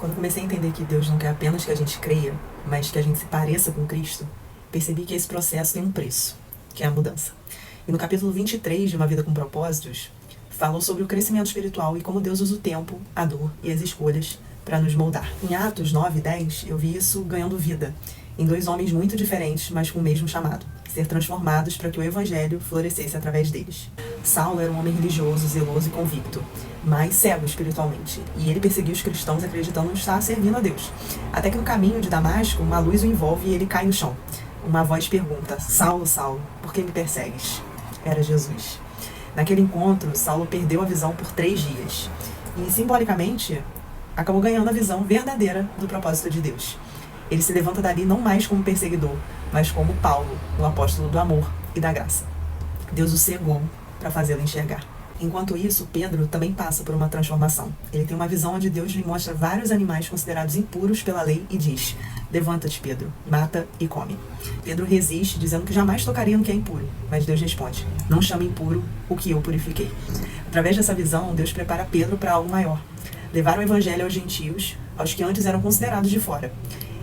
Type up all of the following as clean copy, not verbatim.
Quando comecei a entender que Deus não quer apenas que a gente creia, mas que a gente se pareça com Cristo, percebi que esse processo tem um preço, que é a mudança. E no capítulo 23 de Uma Vida com Propósitos, falou sobre o crescimento espiritual e como Deus usa o tempo, a dor e as escolhas para nos moldar. Em Atos 9 e 10, eu vi isso ganhando vida, em dois homens muito diferentes, mas com o mesmo chamado: ser transformados para que o evangelho florescesse através deles. Saulo era um homem religioso, zeloso e convicto, mas cego espiritualmente, e ele perseguia os cristãos acreditando estar servindo a Deus. Até que no caminho de Damasco, uma luz o envolve e ele cai no chão. Uma voz pergunta: Saulo, Saulo, por que me persegues? Era Jesus. Naquele encontro, Saulo perdeu a visão por 3 dias, e simbolicamente acabou ganhando a visão verdadeira do propósito de Deus. Ele se levanta dali não mais como perseguidor, mas como Paulo, o apóstolo do amor e da graça. Deus o cegou para fazê-lo enxergar. Enquanto isso, Pedro também passa por uma transformação. Ele tem uma visão onde Deus lhe mostra vários animais considerados impuros pela lei e diz: levanta-te, Pedro, mata e come. Pedro resiste, dizendo que jamais tocaria no que é impuro, mas Deus responde: não chame impuro o que eu purifiquei. Através dessa visão, Deus prepara Pedro para algo maior: levar o evangelho aos gentios, aos que antes eram considerados de fora.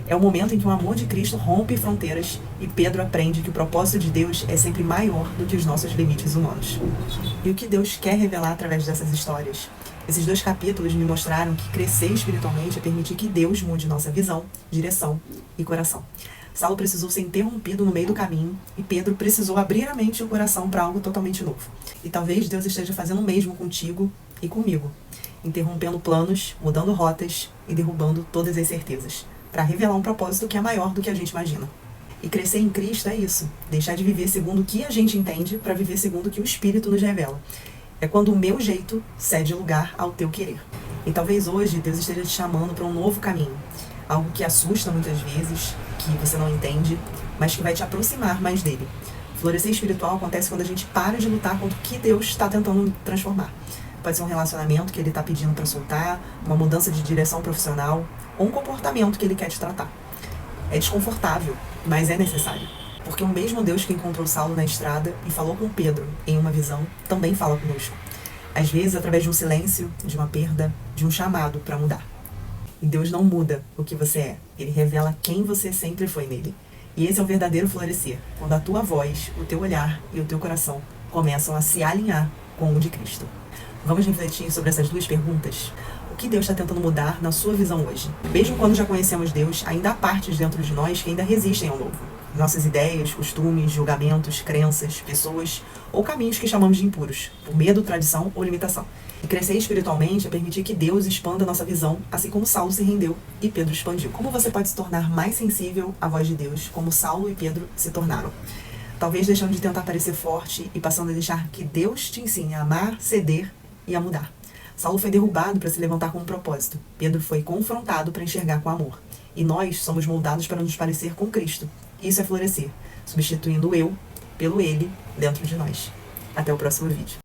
É o momento em que o amor de Cristo rompe fronteiras e Pedro aprende que o propósito de Deus é sempre maior do que os nossos limites humanos. E o que Deus quer revelar através dessas histórias? Esses 2 capítulos me mostraram que crescer espiritualmente é permitir que Deus mude nossa visão, direção e coração. Saulo precisou ser interrompido no meio do caminho e Pedro precisou abrir a mente e o coração para algo totalmente novo. E talvez Deus esteja fazendo o mesmo contigo e comigo, interrompendo planos, mudando rotas e derrubando todas as certezas, para revelar um propósito que é maior do que a gente imagina. E crescer em Cristo é isso: deixar de viver segundo o que a gente entende para viver segundo o que o Espírito nos revela. É quando o meu jeito cede lugar ao teu querer. E talvez hoje Deus esteja te chamando para um novo caminho, algo que assusta muitas vezes, que você não entende, mas que vai te aproximar mais dele. Florescer espiritual acontece quando a gente para de lutar contra o que Deus está tentando transformar. Pode ser um relacionamento que ele está pedindo para soltar, uma mudança de direção profissional, ou um comportamento que ele quer te tratar. É desconfortável, mas é necessário. Porque o mesmo Deus que encontrou Saulo na estrada e falou com Pedro em uma visão, também fala conosco. Às vezes através de um silêncio, de uma perda, de um chamado para mudar. E Deus não muda o que você é. Ele revela quem você sempre foi nele. E esse é o verdadeiro florescer, quando a tua voz, o teu olhar e o teu coração começam a se alinhar com o de Cristo. Vamos refletir sobre essas 2 perguntas? O que Deus está tentando mudar na sua visão hoje? Mesmo quando já conhecemos Deus, ainda há partes dentro de nós que ainda resistem ao novo. Nossas ideias, costumes, julgamentos, crenças, pessoas ou caminhos que chamamos de impuros, por medo, tradição ou limitação. E crescer espiritualmente é permitir que Deus expanda a nossa visão, assim como Saulo se rendeu e Pedro expandiu. Como você pode se tornar mais sensível à voz de Deus, como Saulo e Pedro se tornaram? Talvez deixando de tentar parecer forte e passando a deixar que Deus te ensine a amar, ceder e a mudar. Saulo foi derrubado para se levantar com um propósito. Pedro foi confrontado para enxergar com amor. E nós somos moldados para nos parecer com Cristo. Isso é florescer, substituindo o eu pelo ele dentro de nós. Até o próximo vídeo.